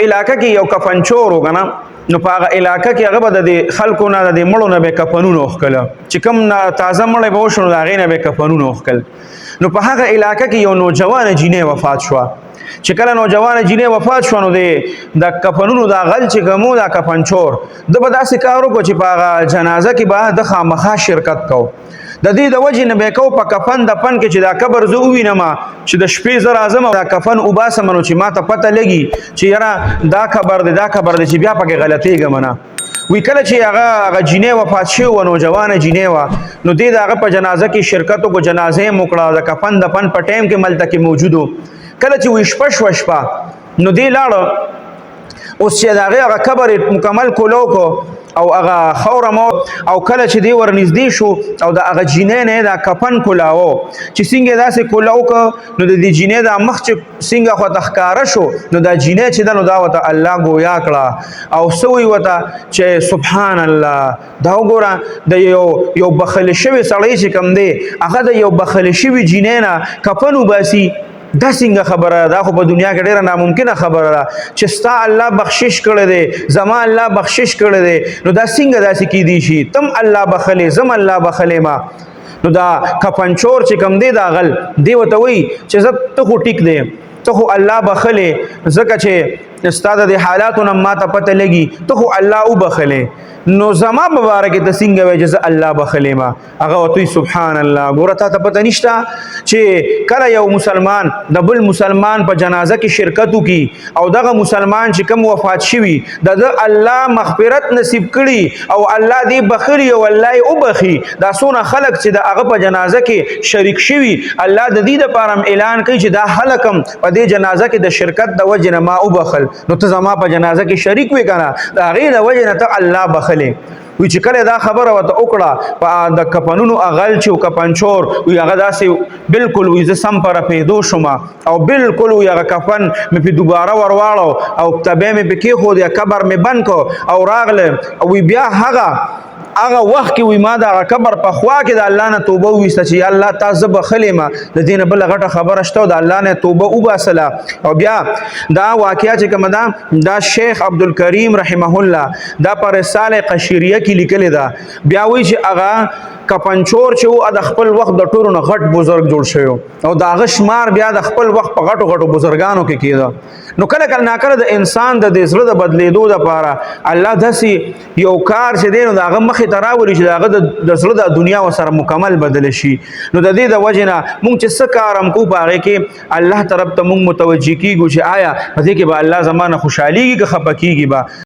علاقه کې یو کفنچور وګنا نو په هغه علاقه کې هغه به د خلکو نه د مړو نه به کفنونه وښکله چې کوم تازه مړی به وشو نو د هغې نه به کفنونه وښکل نو په هغه علاقه کې یو نوجوانه جینۍ وفات شوه چې کله نوجوانه جینۍ وفات شوه نو د کفنونو دا غل چې کوم دا کفنچور ده به داسې کار وکړو چې په هغه جنازه کې به د خامخا شرکت کو د دې د وجې نه به کو په کفن دفن کې چې دا قبر زه ووینم چې د شپې زه راځم او دا کفن وباسم نو چې ما ته پته لګي چې یاره دا قبر دی چې بیا پکې غلطېږم نه وی کله چې هغه جینۍ وفات شوې وه نوجوانه جینۍ وه نو دې د هغه په جنازه کې شرکت وکړو جنازه یې وکړه د کفن دفن په ټایم کې ملته کې موجود و کله چې وی شپه شوه شپه نو دې لاړه اوس چې د هغې هغه قبر مکمل کولو کو او هغه خوره مو او کله چې دی ورنږدې شو او د هغه جینۍ نه دا کفن کولاوه چې څنګه داسې کولاو که نو د دې جینۍ دا مخ چې څنګه خواته ښکاره شو نو دا جینۍ چې ده نو دا ورته الله ګویا کړه او څه وایي ورته چې سبحان الله دا وګوره د یو بخل شوي سړی چې کوم دی هغه د یو بخل شوي جینۍ نه کفن وباسي دا څنګه خبره ده دا خو په دنیا کې ډیره ناممکنه خبره ده چې ستا الله بخشش کړی دی زما الله بخشش کړی دی نو دا څنګه داسې کیدی شي تم الله بخلې زم الله بخلې ما نو دا کفنچور چې کوم دی دا غل دی ورته وایي چې زه ته خو ټیک دی ته خو الله بخلې ځکه چې ستا د حالاتو نه ما ته پته لګي ته خو الله وبخلې نو زما مبارک ته څنګه وایي چې زه الله بخلې ما هغه ورته سبحان الله ګوره تا ته پته نشته چې کله یو مسلمان د بل مسلمان په جنازه کې شرکت وکړي او دغه مسلمان چې کوم وفات شوي د الله مغفرت نصیب کړي او الله دې بخلي او الله یې وبخي دا څونه خلک چې د هغه په جنازه کې شریک شوي الله د دې دپاره اعلان کوي چې دا خلک هم په دې جنازه کې د شرکت د وجې نه ما وبخل نو ته زما په جنازه کې شریک وې که نه د هغې د وجې نه ته الله بخلې وی چې کله دا خبره ورته وکړه په د کفنونو اغل چې کفنچور وی هغه داسې بالکل وی زه سم په رپېدو شوم او بالکل وی هغه کفن مې پې دوباره ورواړو او تبی مې پې کېښود یا قبر مې بند کو او راغله او وی بیا هغه وخت کې وی ما د هغه قبر په خوا کې د الله نه توبه وویسته چې یا الله تا زه بخلې ما د دې نه بله غټه خبره شته د الله نه توبه وباسله او بیا دا واقعه چې کومه ده دا شیخ عبدالکریم رحمه الله دا په رساله قشیریه کې لیکلې ده بیا وایي چې هغه کفنچور چې و د خپل وخت د ټولو نه غټ بزرګ جوړ شوی او د هغه شمار بیا د خپل وخت په غټو غټو بزرګانو کې کېده نو کله ناکله د انسان د زړه د بدلېدو دپاره الله داسې یو کار چې دی نو د هغه مخې ته راولي چې د هغه د زړه د دنیا ورسره مکمل بدله شي نو د دې د وجې نه مونږ چې څه کار هم کوو په هغې کې الله طرف ته مونږ متوجه کېږو چې آیا په دې کې به الله زما نه خوشحالېږي که خفه کېږي به